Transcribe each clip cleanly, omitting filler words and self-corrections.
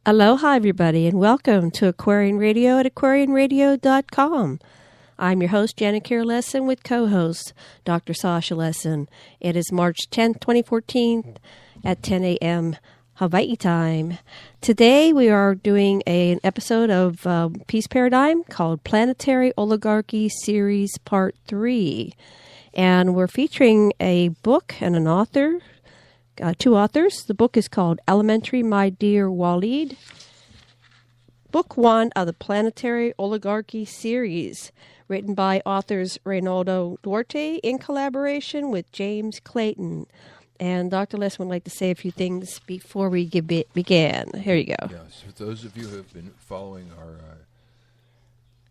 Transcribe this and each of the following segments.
Aloha, everybody, and welcome to Aquarian Radio at aquarianradio.com. I'm your host, Janet Kier Lesson, with co-host Dr. Sasha Lesson. It is March 10th, 2014 at 10 a.m. Hawaii time. Today we are doing an episode of Peace Paradigm called Planetary Oligarchy Series Part 3. And we're featuring a book and an author, two authors. The book is called Elementary, My Dear Waleed. Book 1 of the Planetary Oligarchy series, written by authors Reynaldo Duarte in collaboration with James Clayton. And Dr. Les would like to say a few things before we begin. Here you go. Yes, for those of you who have been following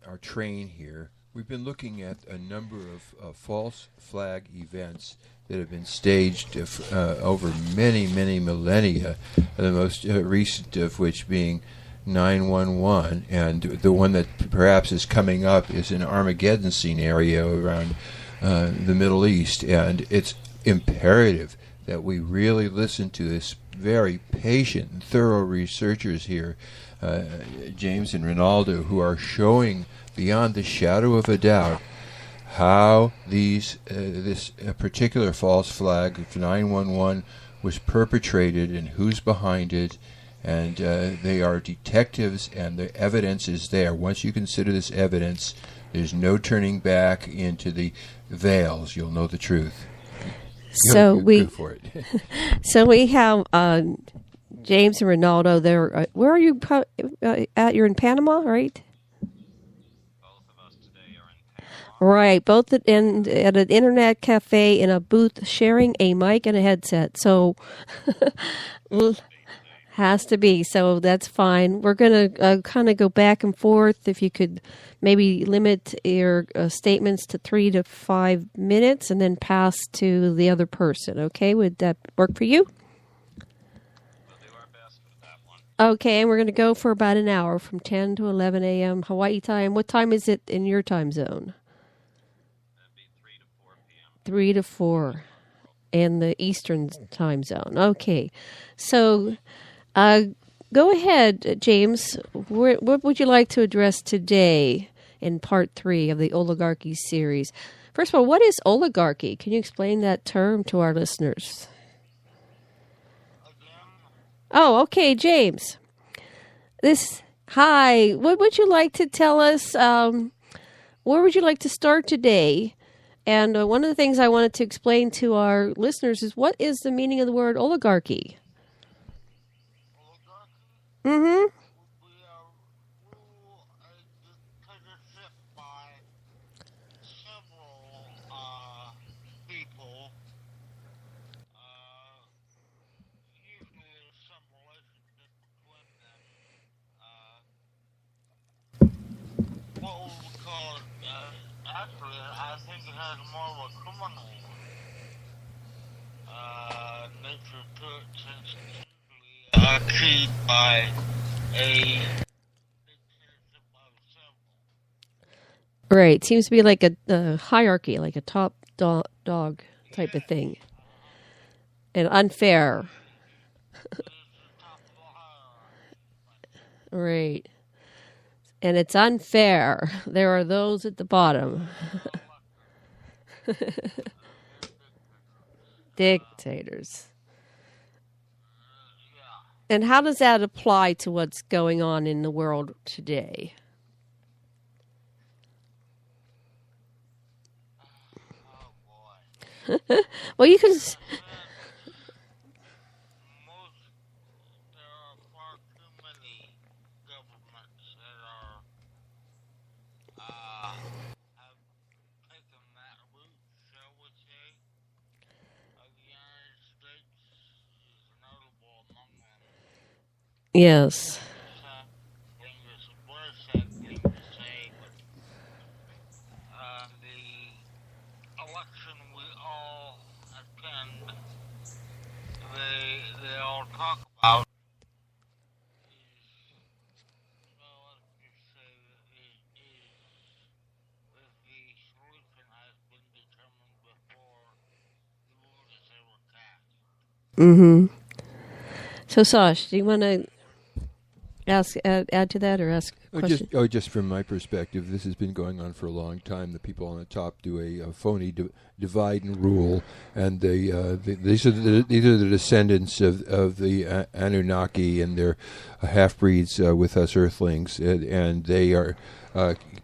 our train here, we've been looking at a number of false flag events that have been staged over many, many millennia, the most recent of which being 9/11, and the one that perhaps is coming up is an Armageddon scenario around the Middle East, and it's imperative that we really listen to this very patient and thorough researchers here, James and Reynaldo, who are showing beyond the shadow of a doubt how this particular false flag of 911 was perpetrated and who's behind it. And they are detectives, and the evidence is there. Once you consider this evidence, there's no turning back into the veils. You'll know the truth. So go for it. So we have James and Reynaldo there. Where are you at? You're in Panama, right? Both of us today are in Panama. Right, both at an internet cafe in a booth, sharing a mic and a headset. So has to be. So that's fine. We're going to kind of go back and forth. If you could maybe limit your statements to 3 to 5 minutes and then pass to the other person. Okay, would that work for you? We'll do our best with that one. Okay, and we're going to go for about an hour from 10 to 11 a.m. Hawaii time. What time is it in your time zone? That'd be 3 to 4 p.m. 3 to 4 in the Eastern time zone. Okay, so go ahead, James. What would you like to address today in part 3 of the Oligarchy series? First of all, what is oligarchy? Can you explain that term to our listeners? Oh, okay, James. Hi. What would you like to tell us? Where would you like to start today? And one of the things I wanted to explain to our listeners is, what is the meaning of the word oligarchy? Mm-hmm. We rule a dictatorship by several people. Usually there's some relationship between them. What we would call it, actually, I think it has more of a criminal nature to it, since it's usually achieved by a dictatorship of several. Right. Seems to be like a hierarchy, like a top dog type of thing. And unfair. Right. And it's unfair. There are those at the bottom. Dictators. And how does that apply to what's going on in the world today? Oh boy. Well, you can. There are far too many governments that have taken that route, shall we say. The United States is notable among them. Yes. It's a very sad thing to say, but the election we all attend, they all talk about is, well, let's just say, is if the solution has been determined before the vote is ever cast. Mm-hmm. So, Sash, do you want to add to that or ask a question? Just from my perspective, this has been going on for a long time. The people on the top do a phony divide and rule, and these are the descendants of the Anunnaki, and they're half-breeds with us Earthlings, and they are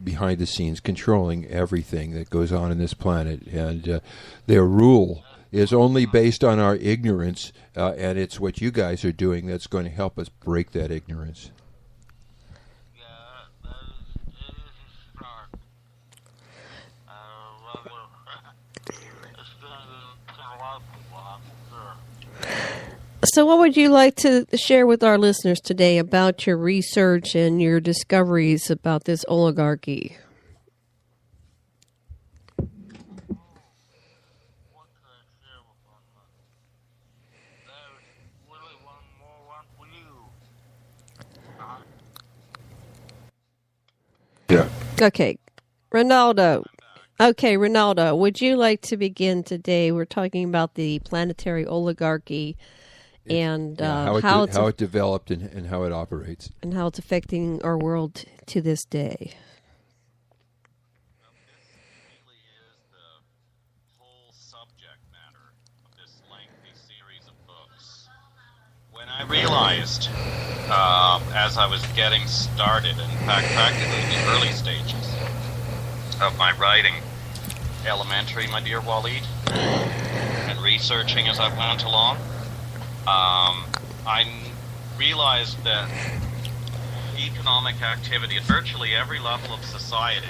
behind the scenes controlling everything that goes on in this planet, and their rule is only based on our ignorance, and it's what you guys are doing that's going to help us break that ignorance. Yeah, it is a start. It's going to tell a lot of people, I'm sure. So what would you like to share with our listeners today about your research and your discoveries about this oligarchy? What can I share with them? There's really one for you. Yeah. Okay, Ronaldo. Okay, Ronaldo, would you like to begin today? We're talking about the planetary oligarchy and how it developed and how it operates. And how it's affecting our world to this day. Well, this really is the whole subject matter of this lengthy series of books. When I realized, as I was getting started, in fact, practically the early stages of my writing, elementary, my dear Waleed, and researching as I went along, I realized that economic activity at virtually every level of society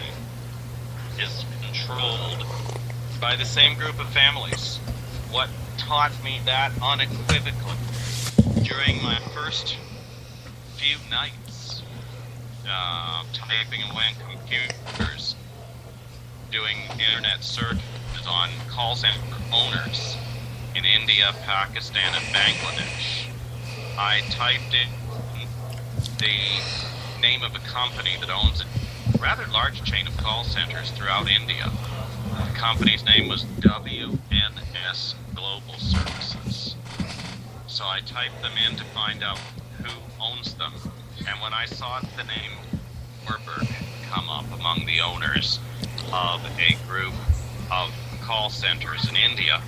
is controlled by the same group of families. What taught me that unequivocally during my first few nights typing away on computers, doing internet searches on call center owners in India, Pakistan, and Bangladesh. I typed in the name of a company that owns a rather large chain of call centers throughout India. The company's name was WNS Global Services. So I typed them in to find out who owns them. And when I saw the name Warburg come up among the owners of a group of call centers in India,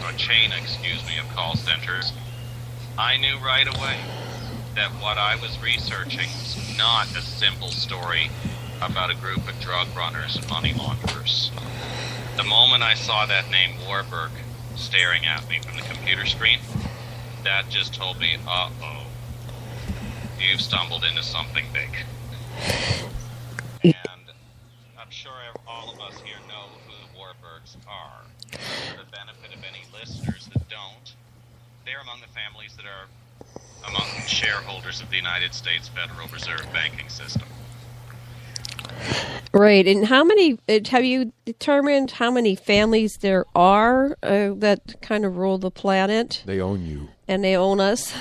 a chain, of call centers, I knew right away that what I was researching was not a simple story about a group of drug runners and money launderers. The moment I saw that name Warburg staring at me from the computer screen, that just told me, uh-oh, you've stumbled into something big. And I'm sure all of us here know who the Warburgs are. For the benefit of any listeners that don't, they're among the families that are among shareholders of the United States Federal Reserve banking system. Right, and how many, have you determined how many families there are that kind of rule the planet? They own you. And they own us.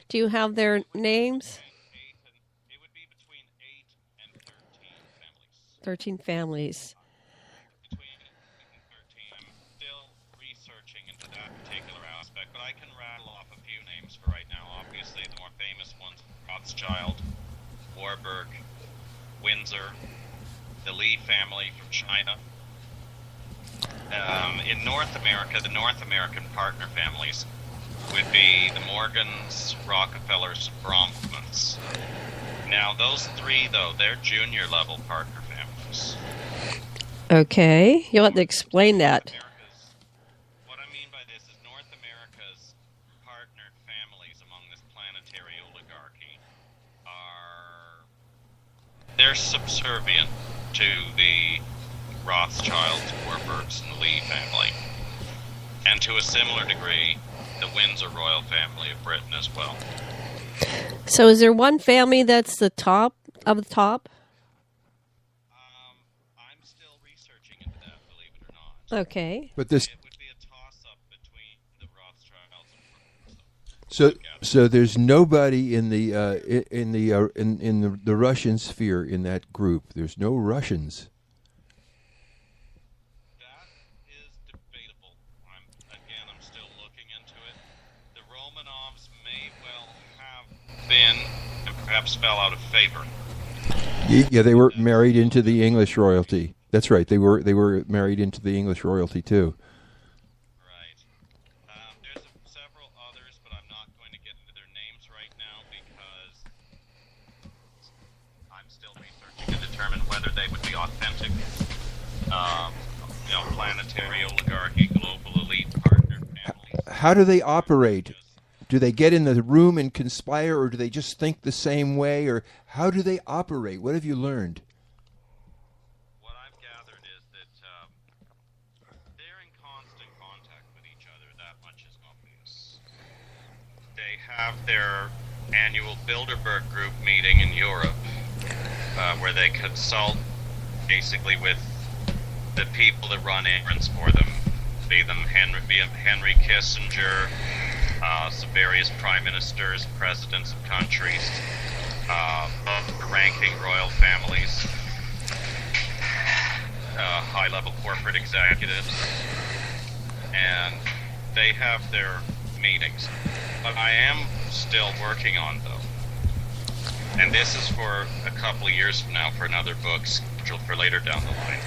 Do you have their names? It would be between 8 and 13 families. 13 families. Between 13. I'm still researching into that particular aspect, but I can rattle off a few names for right now. Obviously, the more famous ones, Rothschild, Warburg, Windsor, the Lee family from China. In North America, the North American partner families would be the Morgans, Rockefellers, Bronfmans. Now, those three, though, they're junior level partner families. Okay, you'll have to explain that. What I mean by this is North America's partnered families among this planetary oligarchy they're subservient to the Rothschilds, Warburgs, and the Lee family. And to a similar degree, the Windsor royal family of Britain as well. So is there one family that's the top of the top? I'm still researching into that, believe it or not. Okay. But this, It would be a toss-up between the Rothschilds and Warburgs. so there's nobody in the Russian sphere in that group. There's no Russians. That is debatable. I'm still looking into it. The Romanovs may well have been perhaps fell out of favor. Yeah, they were married into the English royalty. That's right. They were married into the English royalty too. Right. There's several others, but I'm not going to get into their names right now because I'm still researching to determine whether they would be authentic. Planetary, oligarchy, global elite, partner families. How do they operate? Do they get in the room and conspire, or do they just think the same way, or how do they operate? What have you learned? What I've gathered is that they're in constant contact with each other. That much is obvious. They have their annual Bilderberg Group meeting in Europe, where they consult basically with the people that run errands for them, be them Henry Kissinger, some various prime ministers, presidents of countries, ranking royal families, high-level corporate executives, and they have their meetings. But I am still working on them, and this is for a couple of years from now for another book scheduled for later down the line.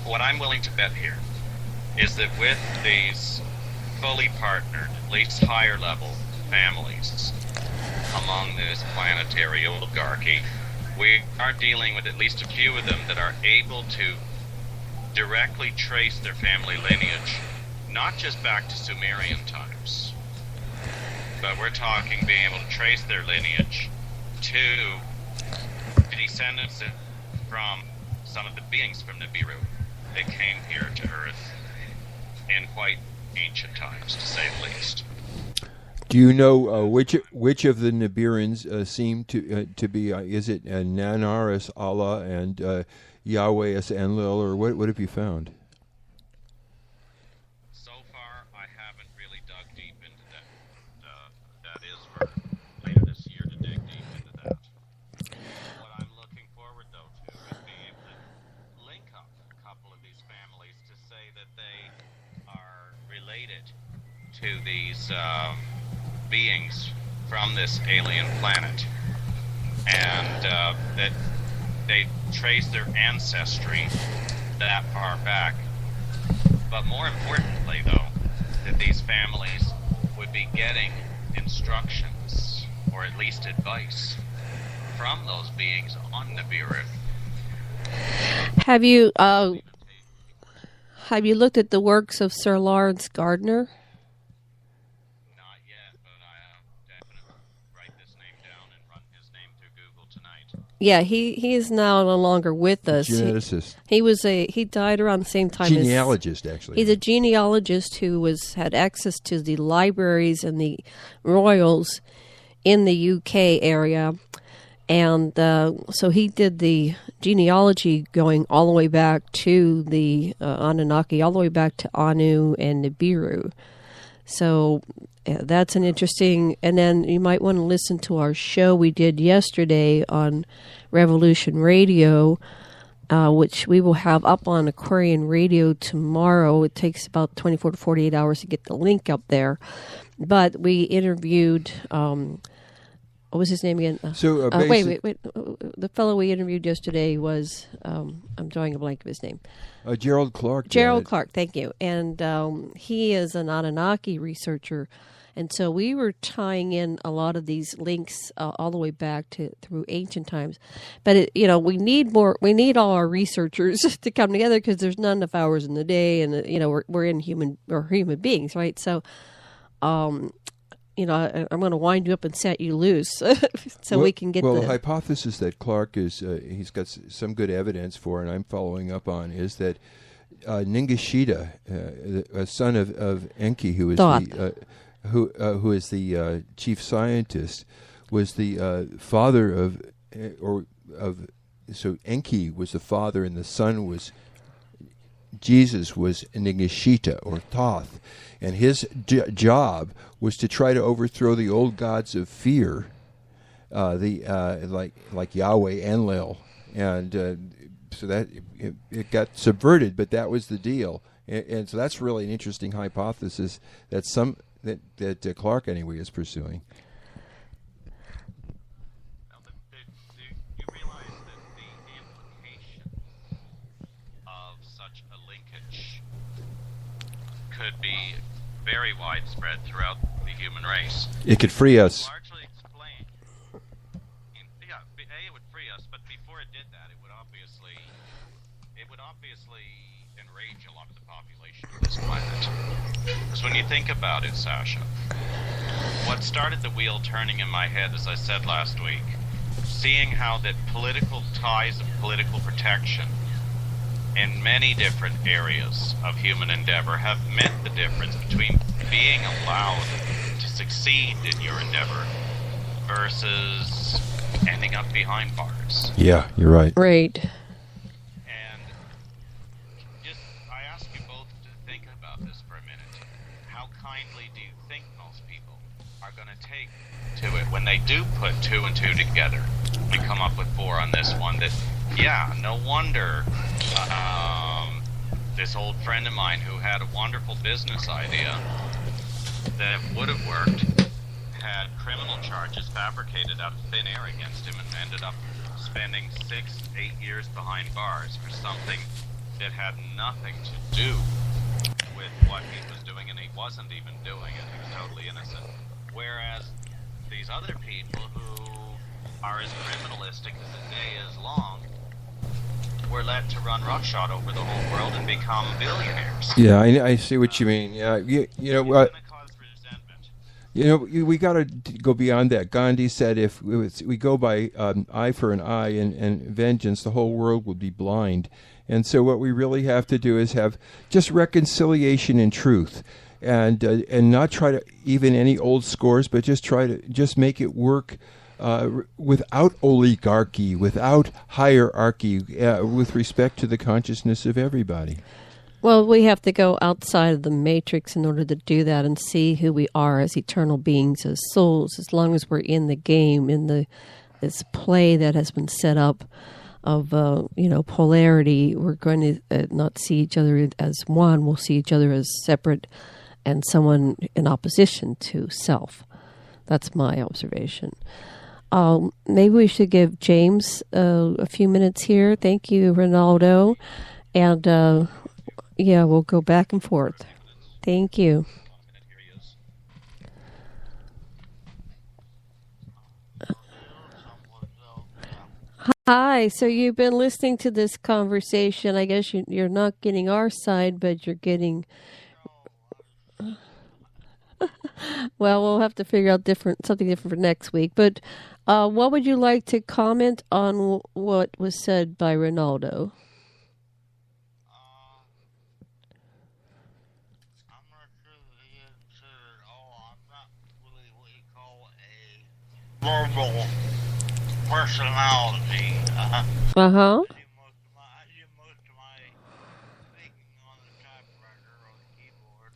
What I'm willing to bet here is that with these fully partnered, at least higher level families among this planetary oligarchy, we are dealing with at least a few of them that are able to directly trace their family lineage, not just back to Sumerian times, but we're talking being able to trace their lineage to descendants from some of the beings from Nibiru that came here to Earth in quite ancient times, to say the least. Do you know which of the Nibirans seem to be? Is it Nanar as Allah and Yahweh as Enlil, or what have you found? So far, I haven't really dug deep into that. That is for later this year to dig deep into that. What I'm looking forward, though, to is being able to link up a couple of these families to say that they are related to these beings from this alien planet, and that they trace their ancestry that far back. But more importantly, though, that these families would be getting instructions, or at least advice, from those beings on Nibiru. Have you looked at the works of Sir Lawrence Gardner? Not yet, but I definitely write this name down and run his name through Google tonight. Yeah, he is now no longer with us. Geneticist. He died around the same time. Genealogist, actually. He's a genealogist who had access to the libraries and the royals in the UK area. And so he did the genealogy going all the way back to the Anunnaki, all the way back to Anu and Nibiru. So that's an interesting... And then you might want to listen to our show we did yesterday on Revolution Radio, which we will have up on Aquarian Radio tomorrow. It takes about 24 to 48 hours to get the link up there. But we interviewed... what was his name again? Wait. The fellow we interviewed yesterday was, I'm drawing a blank of his name. Gerald Clark. Gerald Clark, thank you. And he is an Anunnaki researcher. And so we were tying in a lot of these links all the way back through ancient times. But, we need all our researchers to come together because there's not enough hours in the day. And, we're human beings, right? So, I'm going to wind you up and set you loose we can get the hypothesis that Clark he's got some good evidence for, and I'm following up on, is that Ningishita, a son of Enki, who is the chief scientist, was the father of so Enki was the father, and the son was Jesus was Ningishita or Thoth, and his job was to try to overthrow the old gods of fear, like Yahweh, Enlil, and so that it got subverted. But that was the deal, and so that's really an interesting hypothesis that Clark anyway is pursuing. could be very widespread throughout the human race. It could free us. Largely explain. Yeah, it would free us, but before it did that, it would obviously enrage a lot of the population of this planet. Because when you think about it, Sasha, what started the wheel turning in my head, as I said last week, seeing how that political ties of political protection in many different areas of human endeavor have meant the difference between being allowed to succeed in your endeavor versus ending up behind bars. Yeah, you're right. Right. And just, I ask you both to think about this for a minute. How kindly do you think most people are going to take to it when they do put 2 and 2 together and come up with 4 on this one? That, yeah, no wonder this old friend of mine who had a wonderful business idea that would have worked had criminal charges fabricated out of thin air against him and ended up spending 6-8 years behind bars for something that had nothing to do with what he was doing, and he wasn't even doing it. He was totally innocent. Whereas these other people who are as criminalistic as the day is long were let to run roughshod over the whole world and become billionaires. Yeah, I see what you mean. Yeah, you know what? You know, we got to go beyond that. Gandhi said, if we go by eye for an eye and vengeance, the whole world will be blind. And so what we really have to do is have just reconciliation and truth, and not try to even any old scores, but just try to just make it work without oligarchy, without hierarchy, with respect to the consciousness of everybody. Well, we have to go outside of the matrix in order to do that and see who we are as eternal beings, as souls. As long as we're in the game, in this play that has been set up of polarity, we're going to not see each other as one. We'll see each other as separate and someone in opposition to self. That's my observation. Maybe we should give James a few minutes here. Thank you, Ronaldo. And yeah, we'll go back and forth. Thank you. Hi. So you've been listening to this conversation. I guess you're not getting our side, but you're getting... Well, we'll have to figure out something different for next week. But what would you like to comment on what was said by Ronaldo? I'm not sure that he said it all. I'm not really what you call a verbal personality. Uh-huh. I do most of my thinking on the typewriter or the keyboard.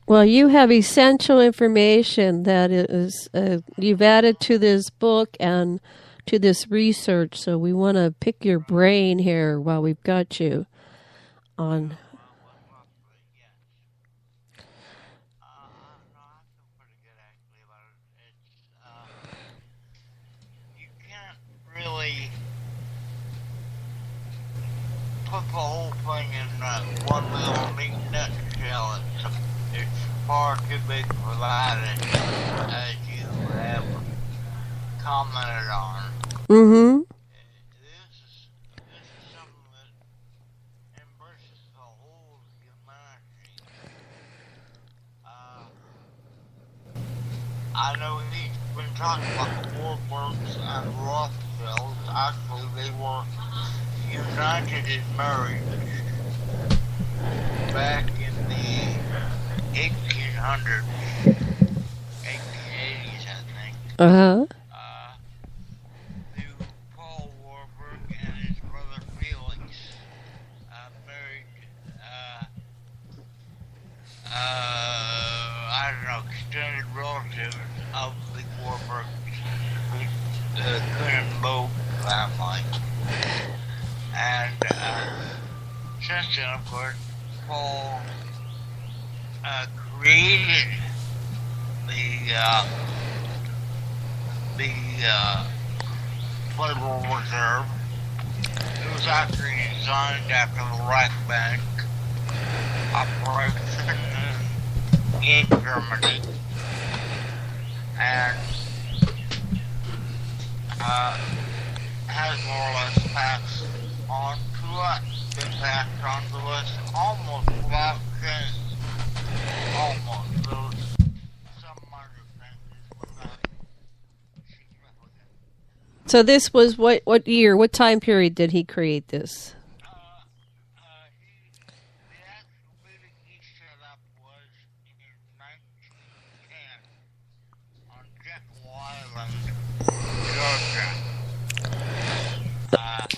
Well, you have essential information that is you've added to this book and to this research, so we want to pick your brain here while we've got you on. Really put the whole thing in one little neat nutshell. It's far too big for that, as you have commented on. Mm-hmm. This is something that embraces the whole of humanity. I know he's been talking about the Warburgs and Rothschilds. Actually, they were united in marriage back in the 1800s, 1880s, I think. Uh-huh. Paul Warburg and his brother Felix married, I don't know, extended relatives of the Warburgs, the Kuhnenbogen family. And since then, of course, Paul created the Federal Reserve. It was actually designed after the Reich Bank, operation in Germany, and has more or less passed on to us. Been passed on to us almost without change. Almost. Those some minor changes without significant. So this was what year? What time period did he create this? The actual meeting he set up was in 1910 on Jekyll Island, Georgia. And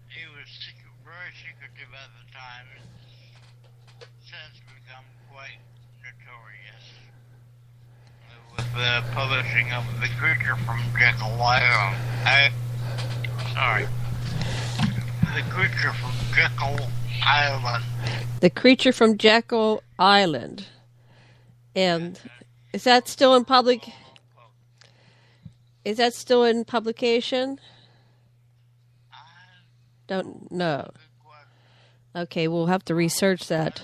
he was very secretive at the time. It's since become quite notorious with the publishing of The Creature from Jekyll Island. The Creature from Jekyll Island. The Creature from Jekyll Island. And is that still in public? Is that still in publication? Don't know. Okay, we'll have to research that.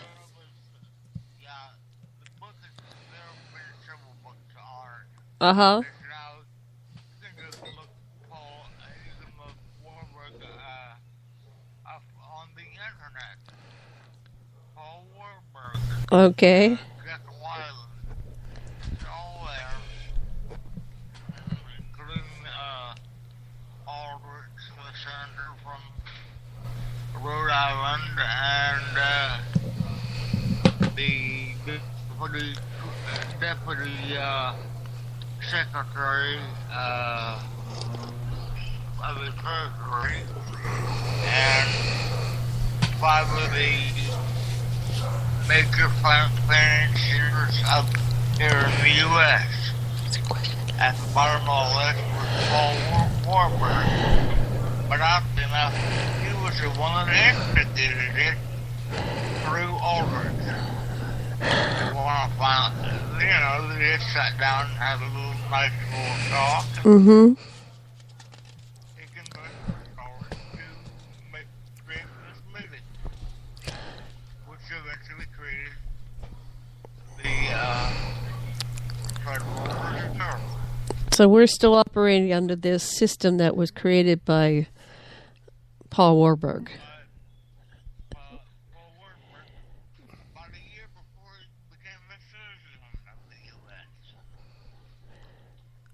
Yeah, the book is, there have been several books on it. Uh-huh. Now, you can just look Paul, you can look Warburg up on the internet. Paul Warburg, Okay. Jekyll Island. It's all there, including Aldrich the senator from Rhode Island and the deputy secretary of the Treasury and 5 of the major financiers up here in the U.S. At the bottom of the list was Paul Warburg. But oddly enough, he was the one that instigated it through Aldrich. They want to find, they just sat down and had a nice little talk. Mm-hmm. He convinced Aldrich to create this movie, which eventually created the Federal Reserve. So we're still operating under this system that was created by Paul Warburg. Paul Warburg, about a year before he became a citizen of the U.S.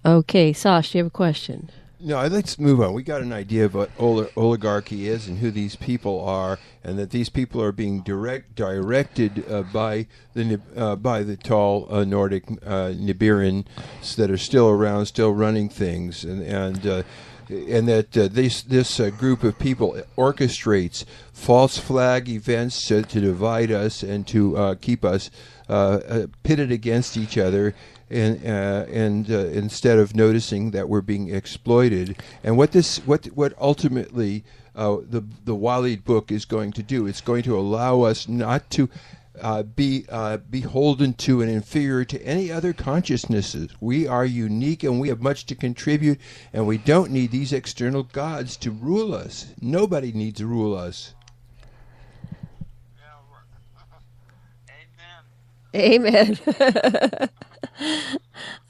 Okay, Sash, do you have a question? No, let's move on. We got an idea of what oligarchy is and who these people are, and that these people are being directed by the tall Nordic Nibirians that are still around, still running things, and that this group of people orchestrates false flag events to divide us and to keep us pitted against each other. And instead of noticing that we're being exploited, and what ultimately the Walid book is going to do, it's going to allow us not to be beholden to and inferior to any other consciousnesses. We are unique and we have much to contribute, and we don't need these external gods to rule us. Nobody needs to rule us. Amen.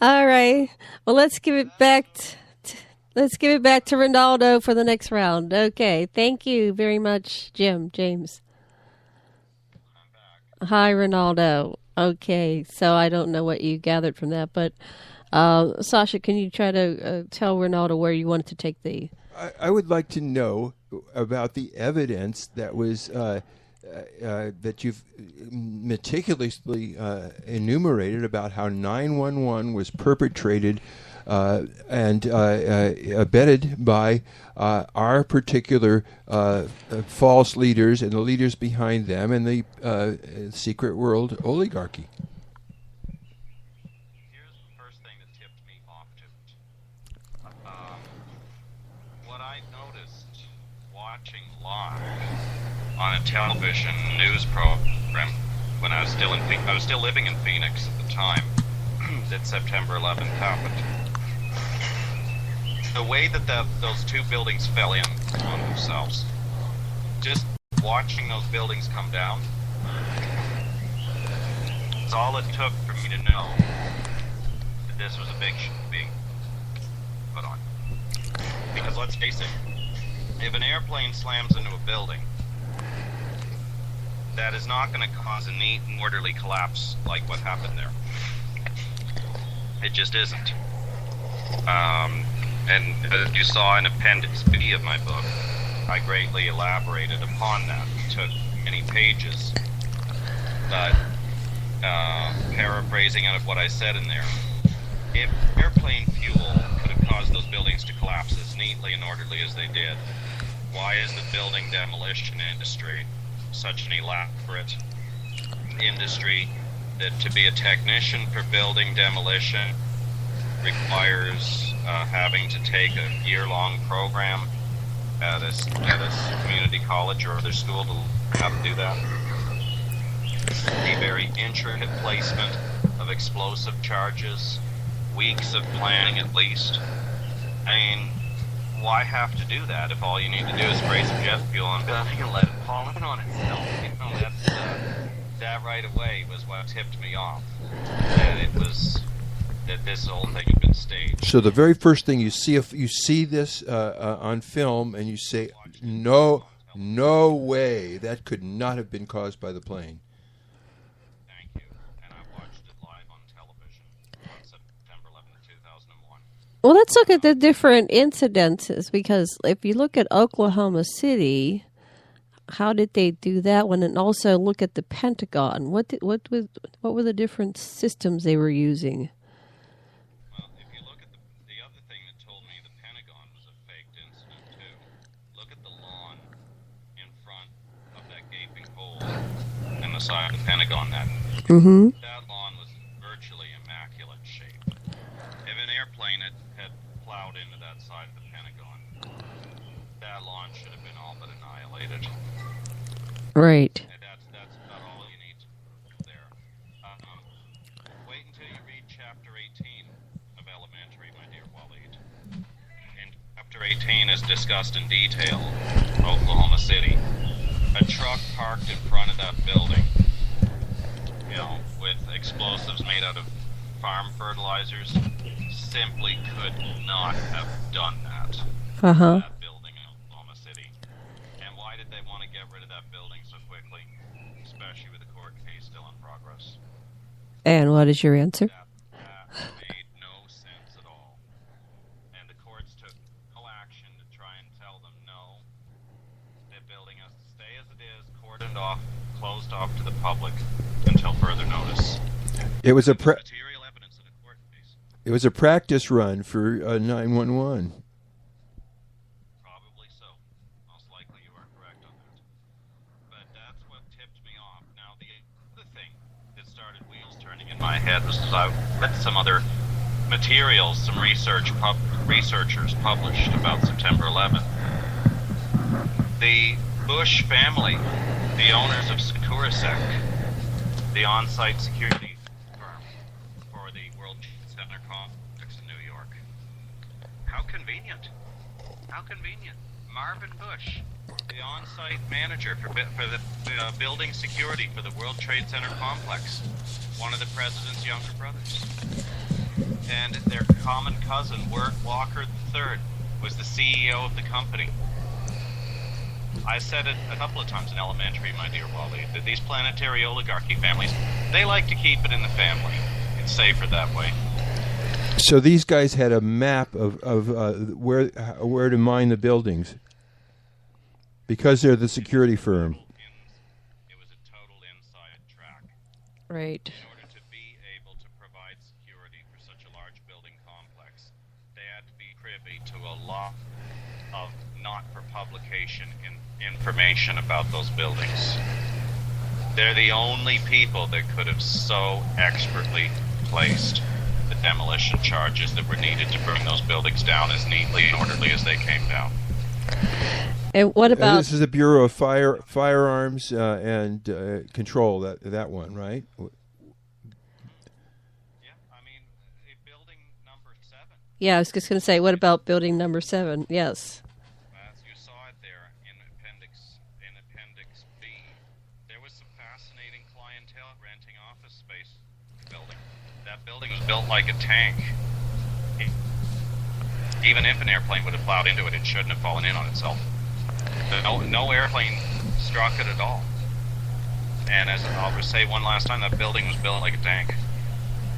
All right. Well, let's give it back. Let's give it back to Ronaldo for the next round. Okay. Thank you very much, James. Hi, Ronaldo. Okay. So I don't know what you gathered from that, but Sasha, can you try to tell Ronaldo where you wanted to take the? I would like to know about the evidence that was. That you've meticulously enumerated about how 9/11 was perpetrated and abetted by our particular false leaders and the leaders behind them and the secret world oligarchy. Here's the first thing that tipped me off to it. What I noticed watching live on a television news program when I was still living in Phoenix at the time that September 11th happened. The way that those two buildings fell in on themselves, just watching those buildings come down, It's all it took for me to know that this was a big being put on. Because let's face it, if an airplane slams into a building, that is not going to cause a neat and orderly collapse like what happened there. It just isn't. And as you saw in Appendix B of my book, I greatly elaborated upon that. It took many pages, but paraphrasing out of what I said in there, if airplane fuel could have caused those buildings to collapse as neatly and orderly as they did, why is the building demolition industry such an elaborate industry that to be a technician for building demolition requires having to take a year-long program at a community college or other school to how to do that? A very intricate placement of explosive charges, weeks of planning at least. I mean, why have to do that if all you need to do is spray some jet fuel on building and let it fall in on itself? You know, that right away was what tipped me off. That this whole thing had been staged. So the very first thing you see, if you see this on film, and you say, "No way, that could not have been caused by the plane." Thank you, and I watched it live on television on September 11th, 2001. Well, let's look at the different incidences, because if you look at Oklahoma City, how did they do that one? And also look at the Pentagon. What were the different systems they were using? Well, if you look at the other thing that told me the Pentagon was a faked incident too, look at the lawn in front of that gaping hole in the side of the Pentagon. That lawn was virtually immaculate shape. If an airplane had plowed into that side of the Pentagon, that lawn should have been all but annihilated. Right. And that's about all you need there. Wait until you read Chapter 18 of Elementary, my dear Waleed. In Chapter 18 is discussed in detail Oklahoma City. A truck parked in front of that building, you know, with explosives made out of farm fertilizers, simply could not have done that. That building in Oklahoma City. And why did they want to get rid of that building so quickly, especially with the court case still in progress? And what is your answer? That made no sense at all. And the courts took no action to try and tell them no. That building has to stay as it is, cordoned off, closed off to the public until further notice. It was a material evidence in a court case. It was a practice run for 911. Probably so. Most likely you are correct on that. But that's what tipped me off. Now, the other thing that started wheels turning in my head was I read some other materials some researchers published about September 11th. The Bush family, the owners of Securasec, the on-site security firm for the World Trade Center complex in New York. How convenient. How convenient. Marvin Bush, the on-site manager for the building security for the World Trade Center complex, one of the president's younger brothers. And their common cousin, Wirt Walker III, was the CEO of the company. I said it a couple of times in Elementary, my dear Wally, that these planetary oligarchy families, they like to keep it in the family. It's safer that way. So these guys had a map of where to mine the buildings because they're the security firm. It was a total inside track. Right. In order to be able to provide security for such a large building complex, they had to be privy to a lot of not for publication information about those buildings. They're the only people that could have so expertly placed the demolition charges that were needed to bring those buildings down as neatly and orderly as they came down. And what about... this is the Bureau of Firearms and Control, that one, right? Yeah, I mean, building number 7. Yeah, I was just going to say, what about building number 7? Yes. As you saw it there in Appendix B, there was some fascinating building was built like a tank. Even if an airplane would have plowed into it, it shouldn't have fallen in on itself. No airplane struck it at all. And as I'll just say one last time, that building was built like a tank.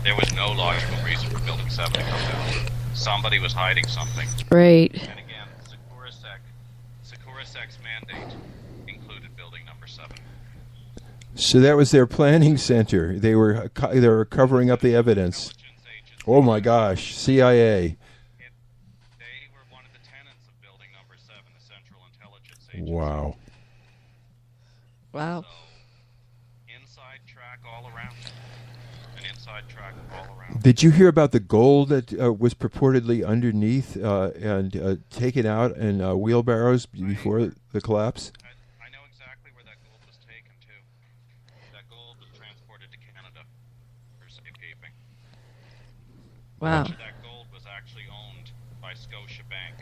There was no logical reason for Building 7 to come down. Somebody was hiding something. Right. And again, Securasec's mandate included Building Number 7. So that was their planning center. They were covering up the evidence. Oh my gosh, CIA. They were one of the tenants of Building Number 7, the Central Intelligence Agency. Wow. Wow. So, inside track all around. An inside track all around. Did you hear about the gold that was purportedly underneath and taken out in wheelbarrows before the collapse? I know exactly where that gold was taken to. That gold was transported to Canada for safekeeping. Wow. Much of that gold was actually owned by Scotiabank,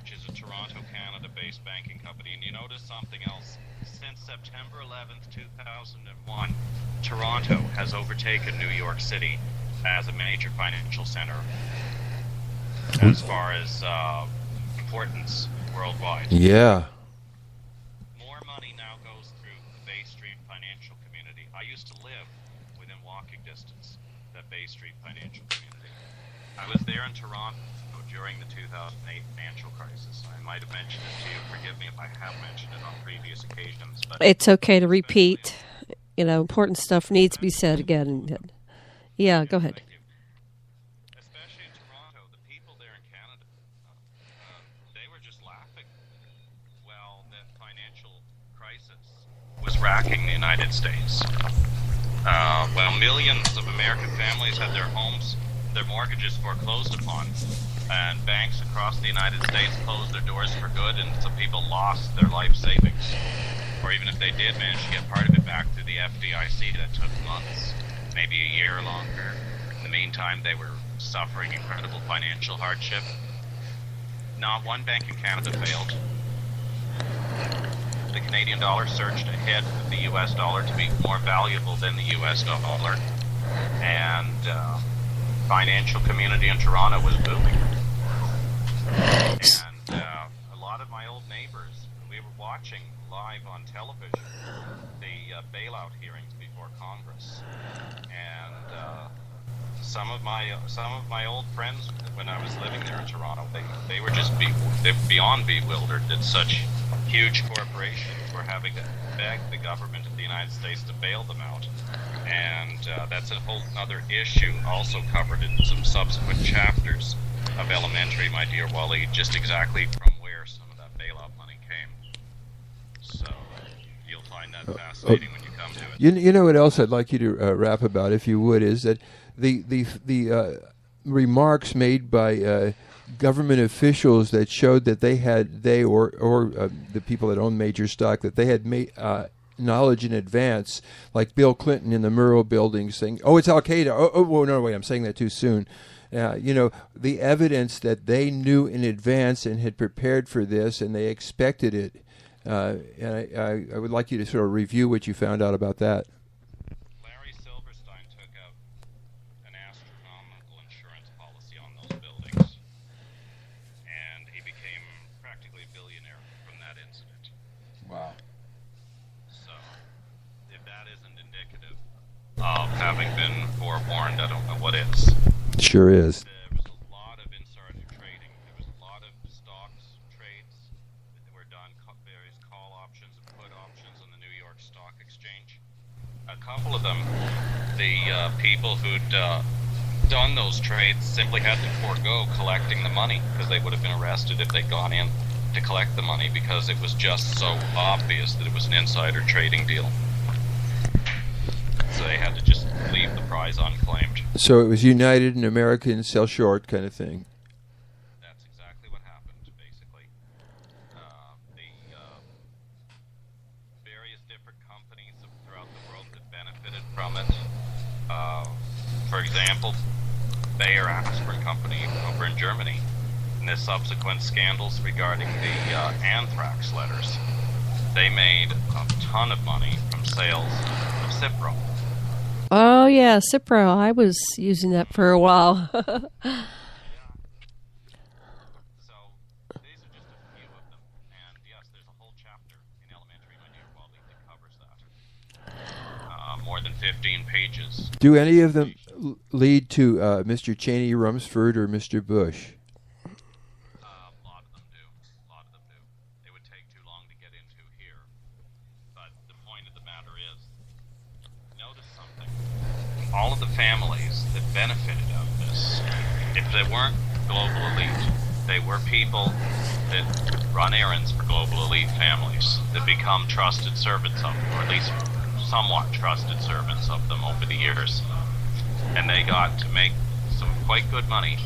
which is a Toronto, Canada-based banking company. And you notice something else. Since September 11th, 2001, Toronto has overtaken New York City as a major financial center as far as importance worldwide. Yeah. More money now goes through the Bay Street financial community. I used to live within walking distance of that Bay Street financial community. I was there in Toronto during the 2008 financial crisis. I might have mentioned it to you. Forgive me if I have mentioned it on previous occasions. But It's okay to repeat. Important stuff needs to be said again. Yeah, go ahead. Thank you. Especially in Toronto, the people there in Canada, they were just laughing. Well, the financial crisis was racking the United States. Well, millions of American families had their homes, their mortgages foreclosed upon, and banks across the United States closed their doors for good, and some people lost their life savings. Or even if they did manage to get part of it back through the FDIC, that took months, maybe a year longer. In the meantime, they were suffering incredible financial hardship. Not one bank in Canada failed. The Canadian dollar surged ahead of the U.S. dollar to be more valuable than the U.S. dollar. And financial community in Toronto was booming. And a lot of my old neighbors, we were watching live on television the bailout hearings before Congress, and some of my old friends when I was living there in Toronto, they were just beyond bewildered that such huge corporations were having to beg the government of the United States to bail them out. And that's a whole other issue, also covered in some subsequent chapters of Elementary, my dear Wally, just exactly from where some of that bailout money came. So you'll find that fascinating when you come to it. You know what else I'd like you to rap about, if you would, is that the remarks made by government officials that showed that they or the people that own major stock, that they had made knowledge in advance, like Bill Clinton in the Murrow building saying, "Oh, it's Al Qaeda." Oh, no, wait, I'm saying that too soon. The evidence that they knew in advance and had prepared for this, and they expected it. And I would like you to sort of review what you found out about that. Larry Silverstein took out an astronomical insurance policy on those buildings, and he became practically a billionaire from that incident. Wow. So, if that isn't indicative of having been forewarned, I don't know what is. Sure is. There was a lot of insider trading. There was a lot of stocks trades that were done, various call options and put options on the New York Stock Exchange. A couple of them, the people who'd done those trades simply had to forego collecting the money because they would have been arrested if they'd gone in to collect the money, because it was just so obvious that it was an insider trading deal. So they had to just leave the prize unclaimed. So it was United and American sell short kind of thing. That's exactly what happened, basically. The various different companies throughout the world that benefited from it. For example, Bayer Aspirin Company over in Germany, and the subsequent scandals regarding the anthrax letters. They made a ton of money from sales of Cipro. Oh, yeah, Cipro. I was using that for a while. So these are just a few of them, and yes, there's a whole chapter in Elementary, my dear Wally, that covers that. More than 15 pages. Do any of them lead to Mr. Cheney Rumsford or Mr. Bush? A lot of them do. A lot of them do. It would take too long to get into here. But the point of the matter is, notice something. All of the families that benefited of this, if they weren't global elite, they were people that run errands for global elite families that become trusted servants of them, or at least somewhat trusted servants of them over the years. And they got to make some quite good money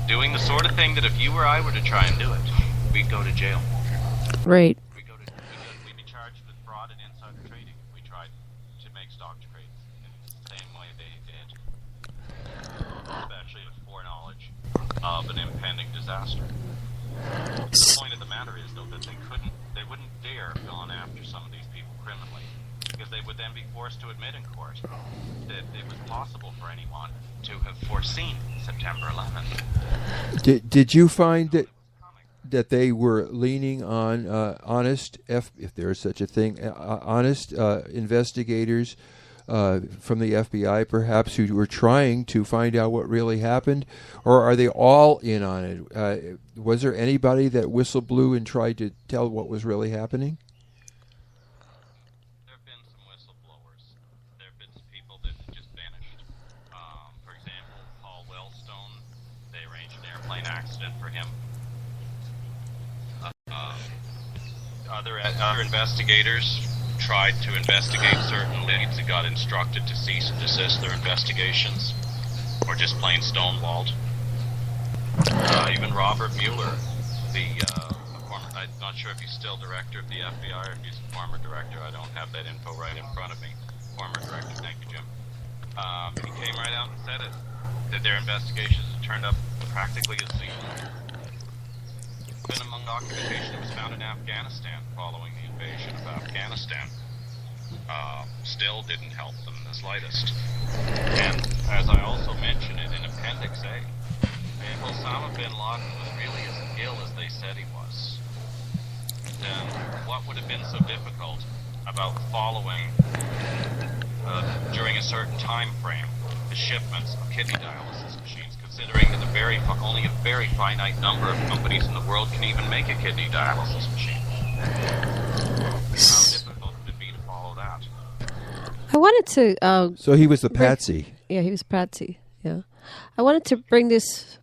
doing the sort of thing that if you or I were to try and do it, we'd go to jail. Right. We'd be charged with fraud and insider trading if we tried to make stock trades in the same way they did, especially with foreknowledge of an impending disaster. The point of the matter is, though, that they wouldn't dare have gone after some of these people criminally, because they would then be forced to admit in court that it was possible for anyone to have foreseen September 11th. Did you find that they were leaning on honest, if there is such a thing, honest investigators from the FBI, perhaps, who were trying to find out what really happened, or are they all in on it? Was there anybody that whistle blew and tried to tell what was really happening? There have been some whistleblowers. There have been some people that just vanished. For example, Paul Wellstone, they arranged an airplane accident for him. Other investigators tried to investigate certain leads and got instructed to cease and desist their investigations, or just plain stonewalled. Even Robert Mueller, the former, I'm not sure if he's still director of the FBI or if he's a former director. I don't have that info right in front of me. Former director, thank you, Jim. He came right out and said it, that their investigations had turned up practically as zero. Been among documentation that was found in Afghanistan following the invasion of Afghanistan. Still didn't help them in the slightest. And as I also mentioned it in Appendix A, if Osama bin Laden was really as ill as they said he was, then what would have been so difficult about following, during a certain time frame, the shipments of kidney dialysis machines, considering that only a very finite number of companies in the world can even make a kidney dialysis machine? How difficult would it be to follow that? I wanted to... So he was the patsy. Yeah, he was patsy, yeah. I wanted to bring this...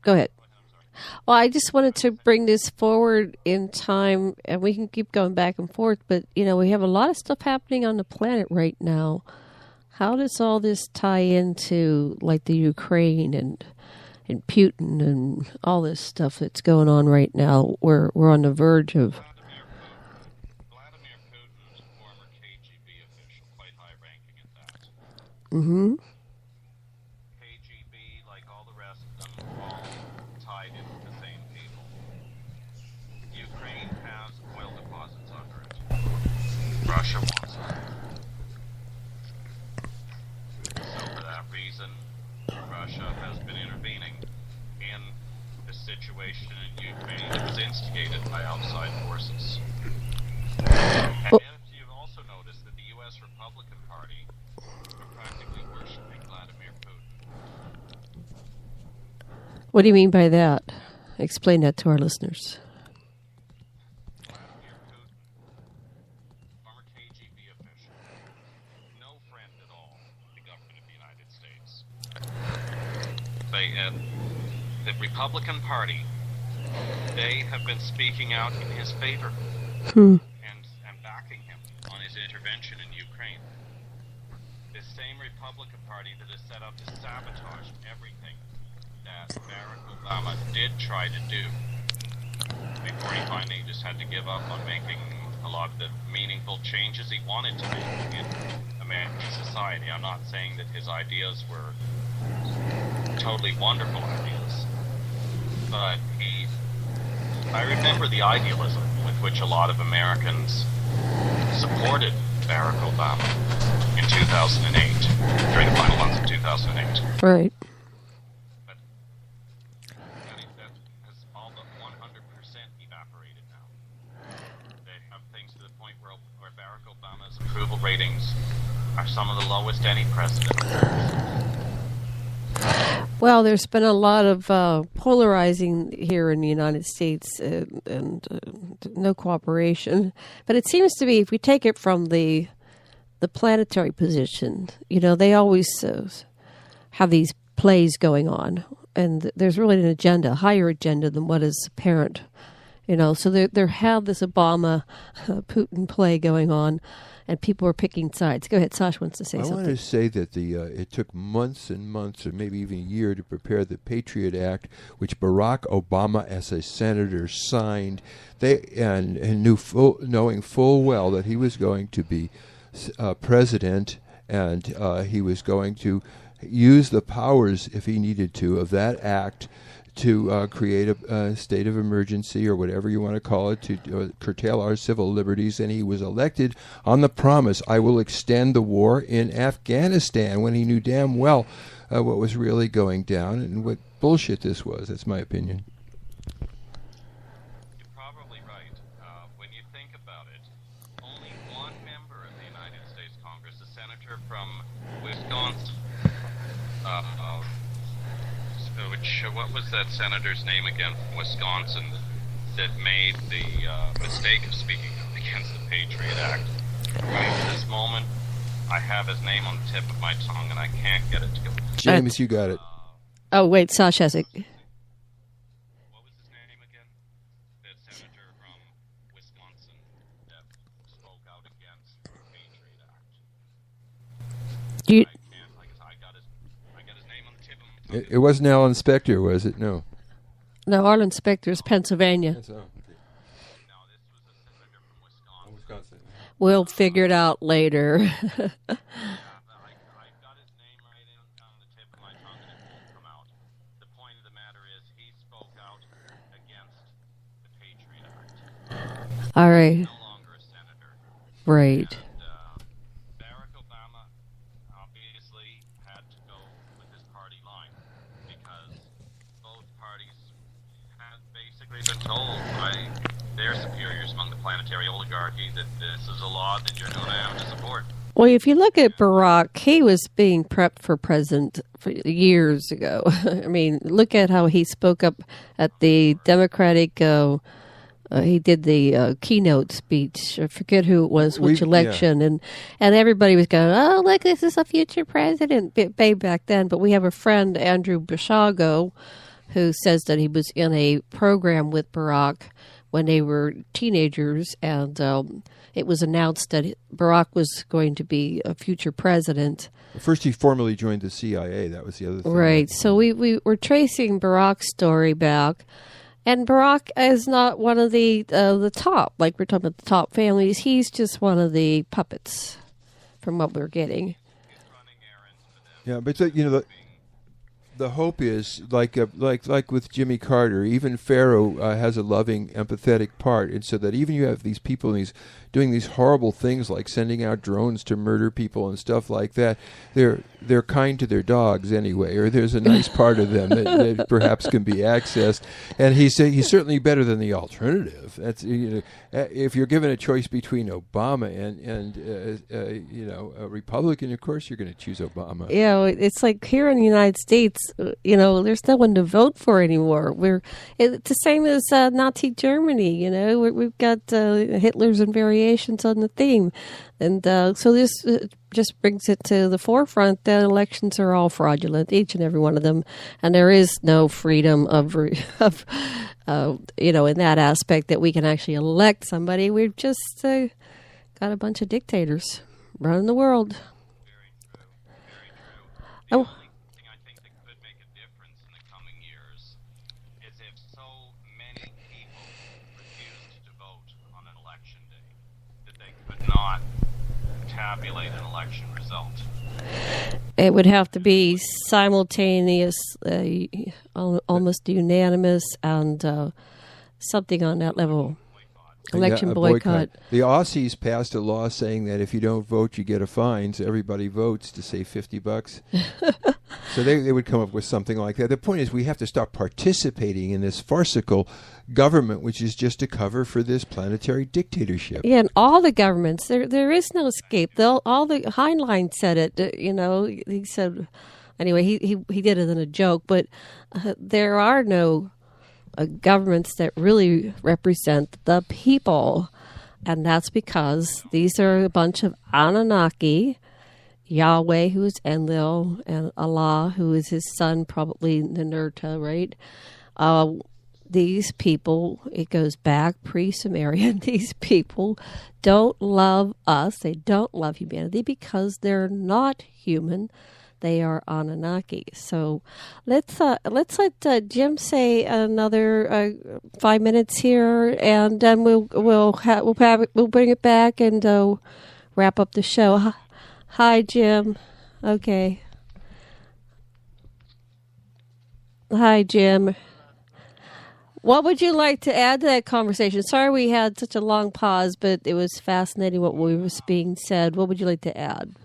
Go ahead. Well, I just wanted to bring this forward in time, and we can keep going back and forth, but, we have a lot of stuff happening on the planet right now. How does all this tie into, like, the Ukraine and Putin and all this stuff that's going on right now? We're on the verge of... Vladimir Putin is a former KGB official, quite high-ranking at that. Mm-hmm. KGB, like all the rest of them, all tied into the same people. Ukraine has oil deposits under it. Russia wants it. So for that reason, Russia has been intervening in the situation in Ukraine that was instigated by outside forces. And you've also noticed that the U.S. Republican Party are practically worshiping Vladimir Putin. What do you mean by that? Explain that to our listeners. Vladimir Putin, former KGB official, no friend at all of the government of the United States. The Republican Party, they have been speaking out in his favor and backing him on his intervention in Ukraine. This same Republican Party that is set up to sabotage everything that Barack Obama did try to do before he finally just had to give up on making a lot of the meaningful changes he wanted to make in American society. I'm not saying that his ideas were totally wonderful ideas, but I remember the idealism with which a lot of Americans supported Barack Obama in 2008, during the final months of 2008. Right. But that has all but 100% evaporated now. They have things to the point where Barack Obama's approval ratings are some of the lowest any president. Well, there's been a lot of polarizing here in the United States and no cooperation. But it seems to be, if we take it from the planetary position, they always have these plays going on. And there's really an agenda, a higher agenda than what is apparent. So there have this Obama-Putin play going on. And people are picking sides. Go ahead, Sasha wants to say something. I want to say that it took months and months, or maybe even a year, to prepare the Patriot Act, which Barack Obama, as a senator, signed. Knowing full well that he was going to be president, and he was going to use the powers, if he needed to, of that act to create a state of emergency, or whatever you want to call it, to curtail our civil liberties. And he was elected on the promise, I will extend the war in Afghanistan, when he knew damn well what was really going down and what bullshit this was. That's my opinion. You're probably right. When you think about it, only one member of the United States Congress, a senator from Wisconsin, what was that senator's name again from Wisconsin that made the mistake of speaking against the Patriot Act? At this moment, I have his name on the tip of my tongue, and I can't get it to go. James, you got it. Oh, wait, Sasha has it. What was his name again? That senator from Wisconsin that spoke out against the Patriot Act. You, It wasn't Alan Specter, was it? No. No, Arlen Specter's Pennsylvania. That's all. Okay. No, this was a senator from Wisconsin. We'll figure it out later. I got his name right on the tip of my tongue, and it won't come out. The point of the matter is, he spoke out against the Patriot Act. All right. He's no longer a senator. Right. And Barack Obama obviously had to go with his party line, because both parties had basically been told by their superiors among the planetary oligarchy that this is a law that you're going to have to support. Well, if you look at Barack, he was being prepped for president for years ago. I mean, look at how he spoke up at the Democratic. He did the keynote speech. I forget who it was, which election, and everybody was going, "Oh, look, this is a future president." Way back then, but we have a friend, Andrew Bishago, who says that he was in a program with Barack when they were teenagers, and it was announced that Barack was going to be a future president. First, he formally joined the CIA. That was the other thing. Right. So we were tracing Barack's story back. And Barack is not one of the top, like we're talking about the top families. He's just one of the puppets, from what we're getting. Yeah, but the hope is like with Jimmy Carter. Even Pharaoh has a loving, empathetic part, and so that even you have these people doing these horrible things like sending out drones to murder people and stuff like that. They're kind to their dogs anyway, or there's a nice part of them that perhaps can be accessed. And he's certainly better than the alternative. That's if you're given a choice between Obama and a Republican, of course you're going to choose Obama. Yeah, it's like here in the United States, there's no one to vote for anymore. It's the same as Nazi Germany. We've got Hitler's and variations on the theme, and so this just brings it to the forefront that elections are all fraudulent, each and every one of them, and there is no freedom of in that aspect that we can actually elect somebody. We've just got a bunch of dictators running the world. Very true. The only thing I think that could make a difference in the coming years is if so many people refused to vote on an election day that they could not tabulate an election result. It would have to be simultaneous, almost unanimous, and something on that level. Election a boycott. The Aussies passed a law saying that if you don't vote, you get a fine. So everybody votes to save $50. So they would come up with something like that. The point is, we have to stop participating in this farcical government, which is just a cover for this planetary dictatorship. Yeah, and all the governments, there is no escape. All the Heinlein said it. He said. Anyway, he did it in a joke, but there are no governments that really represent the people, and that's because these are a bunch of Anunnaki, Yahweh, who is Enlil, and Allah, who is his son, probably Ninurta, right? These people, it goes back pre-Sumerian, these people don't love us, they don't love humanity because they're not human. They are Anunnaki. So let's let Jim say another 5 minutes here, and then we'll bring it back and wrap up the show. Hi, Jim. Okay. Hi, Jim. What would you like to add to that conversation? Sorry we had such a long pause, but it was fascinating what was being said. What would you like to add?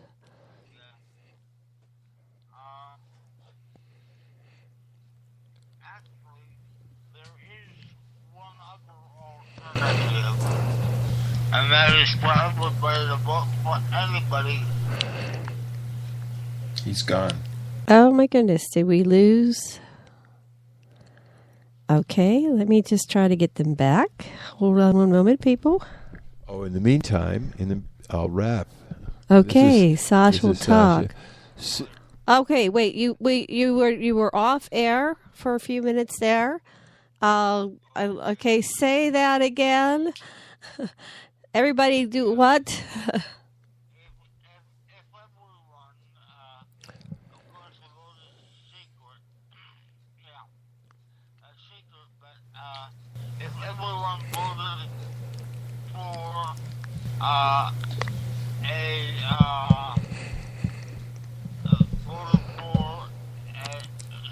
And that is for everybody to vote for anybody. He's gone. Oh my goodness, did we lose? Okay, let me just try to get them back. Hold on one moment, people. Oh, in the meantime, I'll wrap. Okay, Sasha will talk. Sasha. Okay, wait, you were off air for a few minutes there. Okay, say that again. Everybody do what? If everyone, of course, the vote is secret. Yeah, secret, but if everyone voted for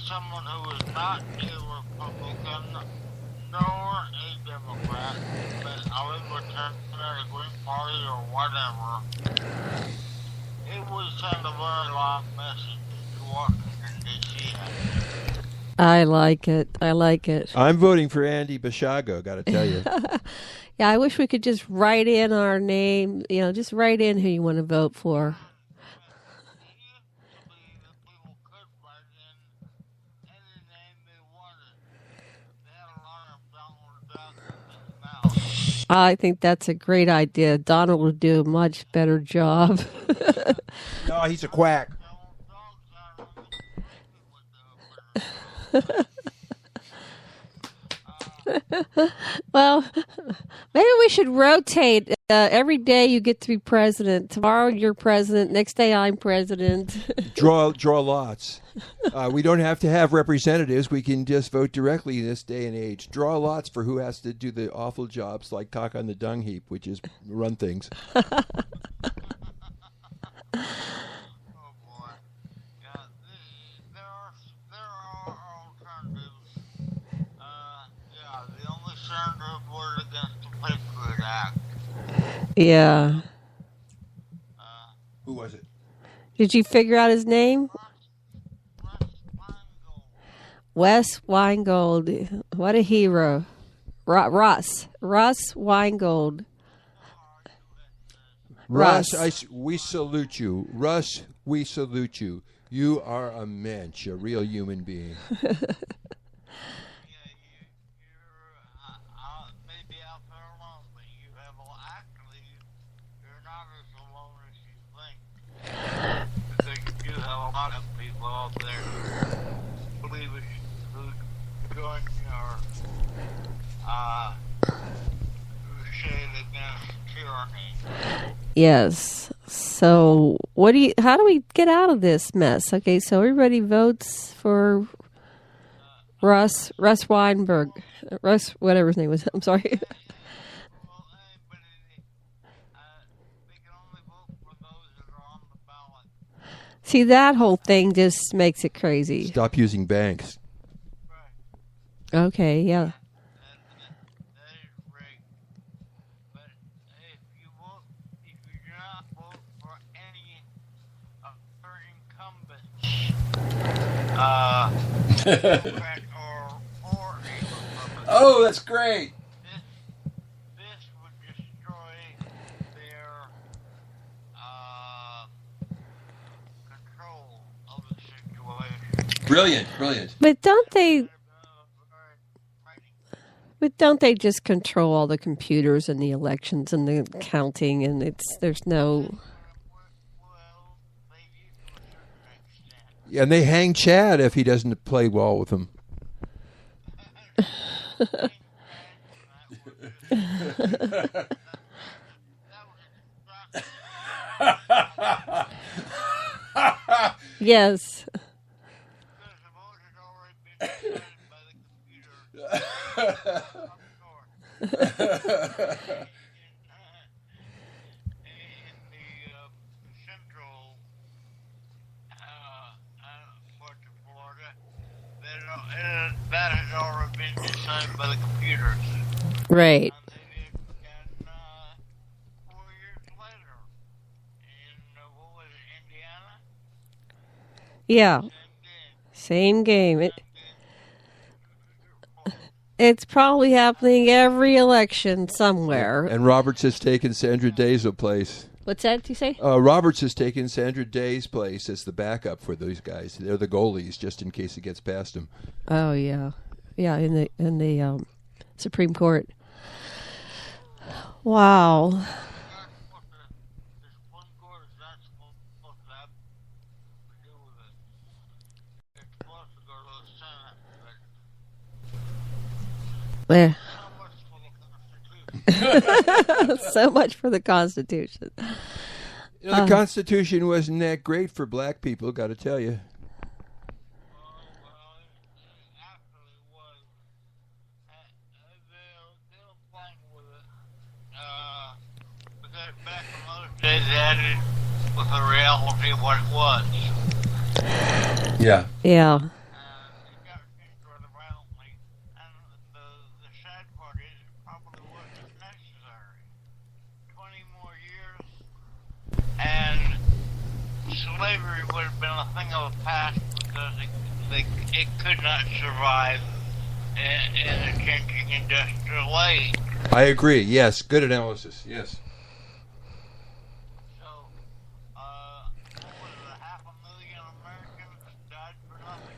someone who is not a Republican nor a Democrat, but a Libertarian, a Green Party, or whatever, it would send a very long message to Washington, D.C. I like it. I'm voting for Andy Bashago, got to tell you. Yeah, I wish we could just write in our name, just write in who you want to vote for. I think that's a great idea. Donald would do a much better job. No, he's a quack. Well, maybe we should rotate. Every day you get to be president. Tomorrow you're president. Next day I'm president. Draw lots. We don't have to have representatives. We can just vote directly in this day and age. Draw lots for who has to do the awful jobs like cock on the dung heap, which is run things. Yeah. Who was it? Did you figure out his name? Wes Weingold. What a hero. Russ Weingold. Russ, we salute you. Russ, we salute you. You are a mensch, a real human being. Yes. So, how do we get out of this mess? Okay, so everybody votes for Russ Weinberg. Russ, whatever his name was. I'm sorry. See, that whole thing just makes it crazy. Stop using banks. Okay, yeah. Democrat or even Republican. Oh, that's great. This would destroy their control of the situation. Brilliant. But don't they just control all the computers and the elections and the counting, and there's no... Well, maybe to a certain extent. Yeah, and they hang Chad if he doesn't play well with them. Yes. Because the vote had already been decided by the computer. In the central part of Florida, that had already been decided by the computers. Right. And they did again 4 years later in, what was it, Indiana? Yeah. Same game. It's probably happening every election somewhere. And Roberts has taken Sandra Day's place. What's that you say? Roberts has taken Sandra Day's place as the backup for those guys. They're the goalies, just in case it gets past them. Oh yeah, in the Supreme Court. Wow. The Supreme Court is not supposed to have to do with it. It's supposed to go to the Senate. Yeah. So much for the Constitution. So much for the Constitution. You know, the Constitution wasn't that great for black people, got to tell you. Well, it actually was. They were playing with it. Because back in those days, they had it with the reality of what it was. Yeah. Yeah. It got changed rather violently. And the sad part is it probably wasn't necessary. 20 more years, and slavery would have been a thing of the past because it could not survive in a changing industrial age. I agree. Yes. Good analysis. Yes. So, what was it, 500,000 Americans died for nothing?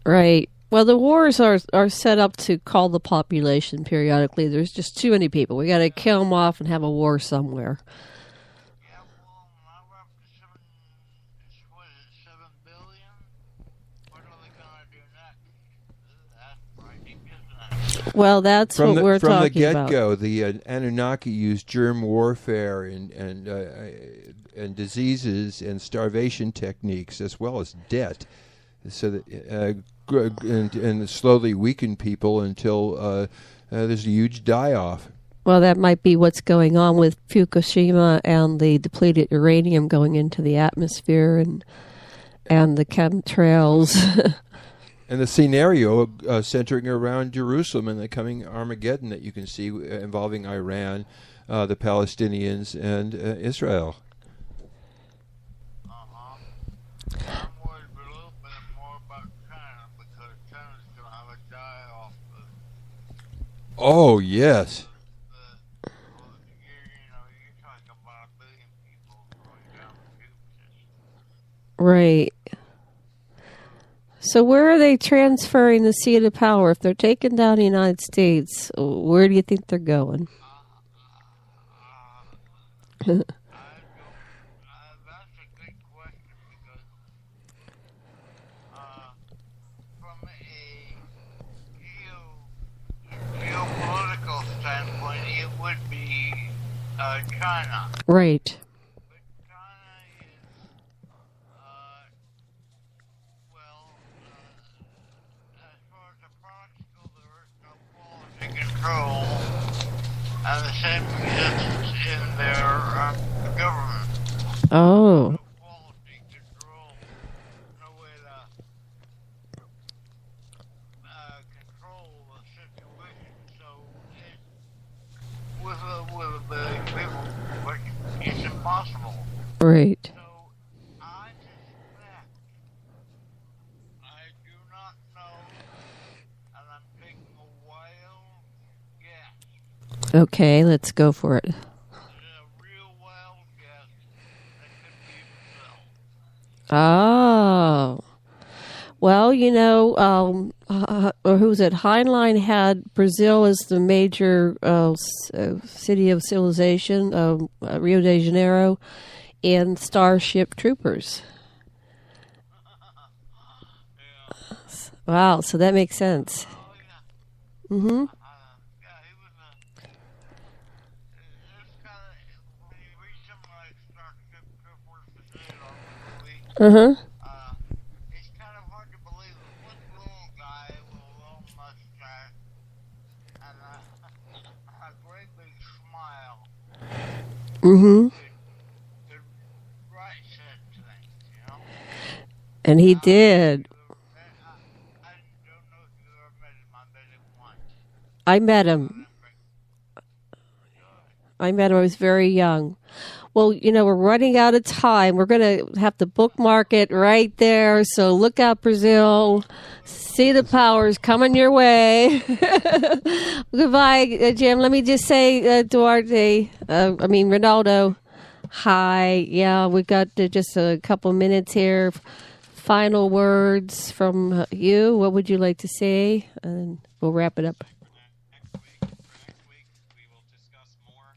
Right. Well, the wars are set up to call the population periodically. There's just too many people. We got to kill them off and have a war somewhere. Yeah, well, now we're up to 7 billion. What are they going to do next? That's frightening, isn't it? Well, that's what we're from the talking about. get-go, the Anunnaki used germ warfare and diseases and starvation techniques as well as debt, so that and slowly weaken people until there's a huge die-off. Well, that might be what's going on with Fukushima and the depleted uranium going into the atmosphere and the chemtrails. And the scenario centering around Jerusalem and the coming Armageddon that you can see involving Iran, the Palestinians, and Israel. I'm worried a little bit more about China because China's going to have a die-off. Oh, yes. You're talking about 1 billion people going down the tube system. Right. So where are they transferring the seat of power? If they're taking down the United States, where do you think they're going? That's a good question because from a geopolitical standpoint, it would be China. Right. But China is, as far as the products go, there is no quality control, and the same exists in their government. Oh. No quality control, no way to control the situation. So, with a billion people, but it's impossible. Right. So, I suspect, I do not know Okay, let's go for it. A real wild guess that could be Brazil. Oh. Well, who's it? Heinlein had Brazil as the major city of civilization, Rio de Janeiro, and Starship Troopers. Yeah. Wow, so that makes sense. Oh, yeah. Mm-hmm. Yeah, he was it's kind of, when you read something like Starship Troopers, the movie, Uh-huh. it's kind of hard to believe it. One little guy with a little mustache and a great big smile Mm-hmm. could write such things, you know? And he did. I don't know if you ever met him. I met him once. I met him. I was very young. Well, we're running out of time. We're going to have to bookmark it right there. So look out, Brazil. See the powers coming your way. Goodbye, Jim. Let me just say, Ronaldo. Hi. Yeah, we got just a couple minutes here. Final words from you. What would you like to say? And we'll wrap it up. Next week, we will discuss more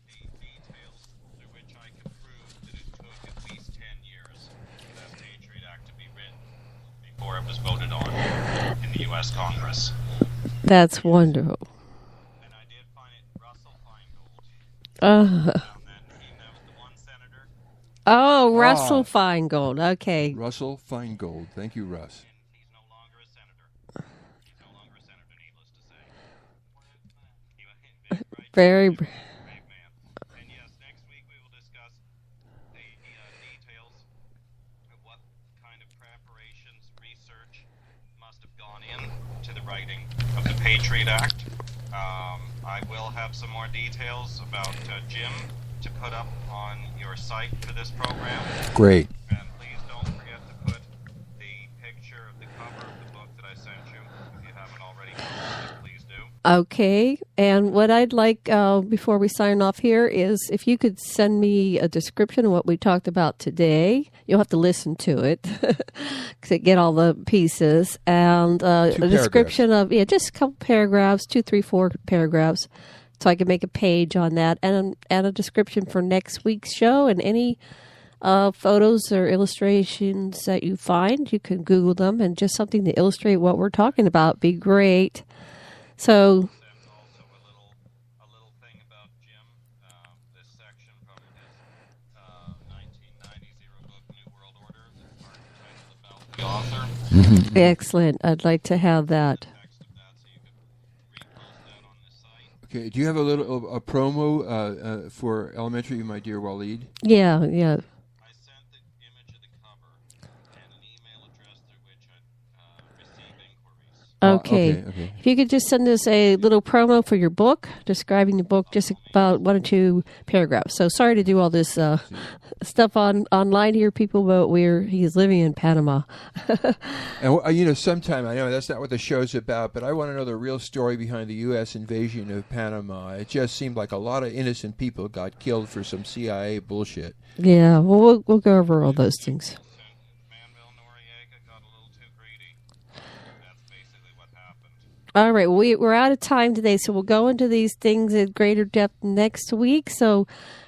the details through which I can prove that it took at least 10 years for that Patriot Act to be written before it was voted on in the U.S. Congress. That's wonderful. And I did find it Russell Feingold. Found that that was the one senator. Russell Feingold. Okay. Russell Feingold. Thank you, Russ. And he's no longer a senator. He's no longer a senator, needless to say. He was Very. brave man. And yes, next week we will discuss the details of what kind of preparations, research must have gone into the writing of the Patriot Act. I will have some more details about Jim to put up on your site for this program. Great. And please don't forget to put the picture of the cover of the book that I sent you. If you haven't already done it, please do. Okay. And what I'd like before we sign off here is if you could send me a description of what we talked about today. You'll have to listen to it to get all the pieces. And a description of, just a couple paragraphs, 2, 3, 4 paragraphs. So I can make a page on that and a description for next week's show and any photos or illustrations that you find. You can Google them and just something to illustrate what we're talking about. Be great. So And also a little thing about Jim. This section from his 1990 book, New World Order, the part titled about the author. excellent. I'd like to have that. Text of that, so you could repost that on the site. Okay. Do you have a promo for Elementary, my dear Waleed? Yeah. I sent the image of the cover and an email address through which I receive inquiries. Okay. Okay. If you could just send us a little promo for your book, describing the book, just about 1 or 2 paragraphs. So sorry to do all this stuff online here, people, but he's living in Panama. And sometime, I know that's not what the show's about, but I want to know the real story behind the U.S. invasion of Panama. It just seemed like a lot of innocent people got killed for some CIA bullshit. Yeah, well, we'll go over all those things. Manuel Noriega got a little too greedy. That's basically what happened. All right, we're out of time today, so we'll go into these things in greater depth next week. So,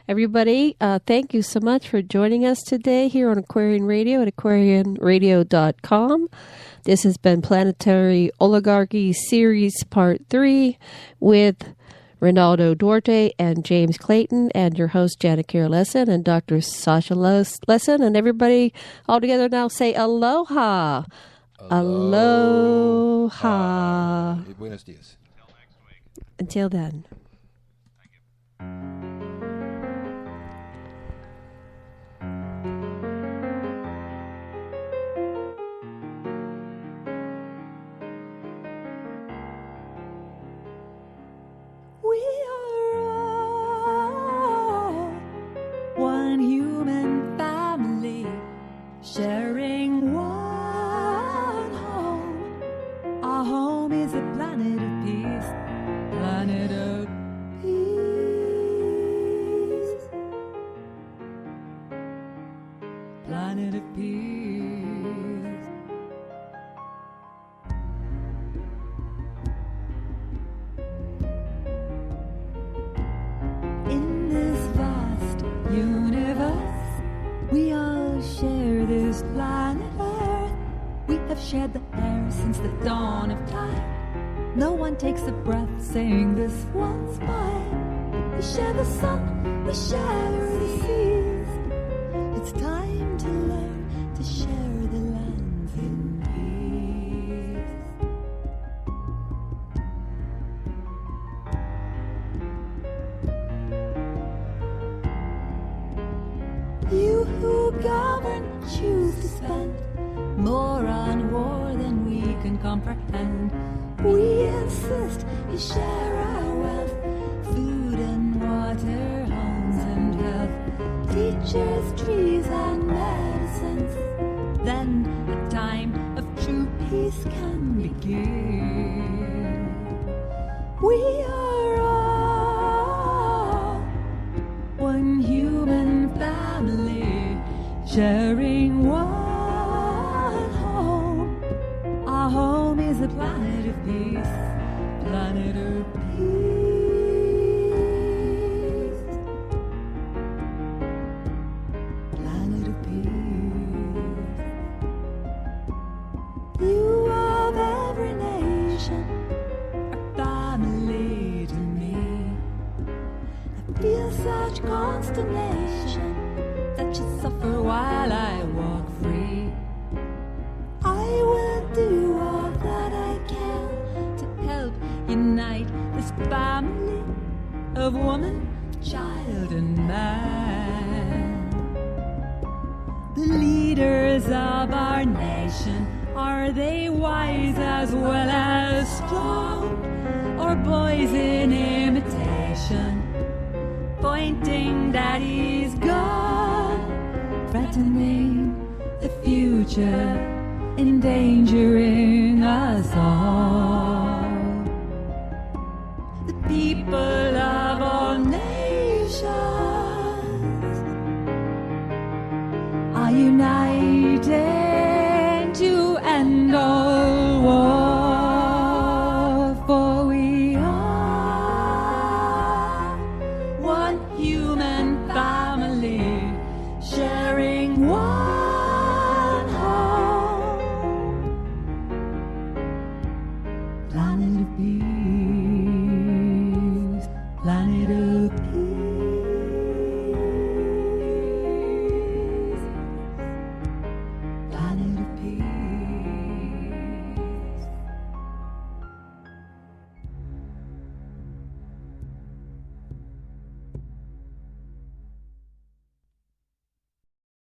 everybody, thank you so much for joining us today here on Aquarian Radio at aquarianradio.com. This has been Planetary Oligarchy Series Part 3 with Ronaldo Duarte and James Clayton and your host, Janet Kira Lesson and Dr. Sasha Lesson. And everybody all together now say aloha. Aloha. Buenos dias. Until next week. Until then. Thank you. We are all one human family, sharing one home. Our home is a planet of peace, planet of peace. shared the air since the dawn of time. No one takes a breath saying this one's mine. We share the sun, we share the seas. It's time to learn to share the lands in peace. You who govern choose to spend more on war than we can comprehend. We insist you share our wealth, food and water, homes and health, teachers, trees and medicines. Then a time of true peace can begin. We are all one human family, sharing one home. Our home is a planet of peace, planet of peace, planet of peace. You of every nation are family to me. I feel such consternation that you suffer while I walk free. I will do all that I can to help unite this family of woman, child, and man. The leaders of our nation, are they wise as well as strong, or boys in imitation, pointing daddy's gun, threatening the future, endangering us all? The people of all nations are united to end all war, for we are one human family, sharing one